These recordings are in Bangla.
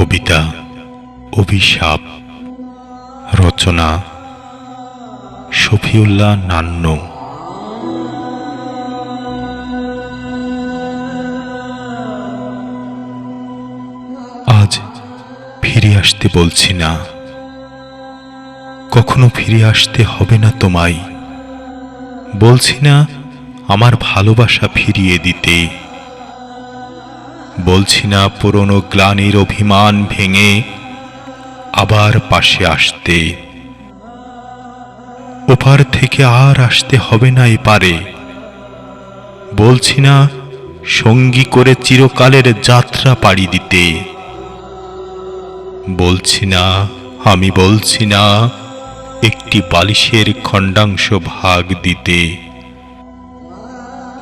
কবিতা অভিশাপ, রচনা শফিউল্লাহ নান্ন। আজ ফিরে আসতে বলছি না, কখনো ফিরে আসতে হবে না তোমায়। বলছি না আমার ভালোবাসা ফিরিয়ে দিতে, বলছি না পুরনো গ্লানির অভিমান ভেঙে আবার পাশে আসতে। ওপার থেকে আর আসতে হবে না এপারে। বলছি না সঙ্গী করে চিরকালের যাত্রা পাড়ি দিতে। বলছি না, আমি বলছি না একটি বালিশের খণ্ডাংশ ভাগ দিতে।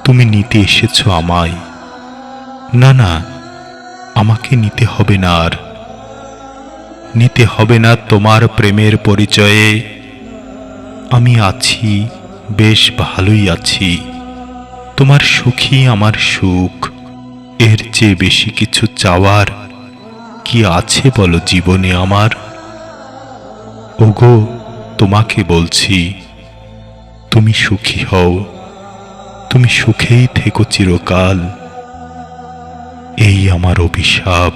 তুমি নিতে এসেছো আমায়, না না আমাকে নিতে হবে না আর। নিতে হবে না তোমার প্রেমের পরিচয়ে। আমি আছি, বেশ ভালোই আছি। তোমার সুখই আমার সুখ, এর চেয়ে বেশি কিছু চাওয়ার কি আছে বলো জীবনে আমার। ওগো তোমাকে বলছি, তুমি সুখী হও, তুমি সুখেই থেকো চিরকাল। এই আমার অভিশাপ,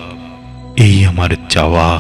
এই আমার চাওয়া।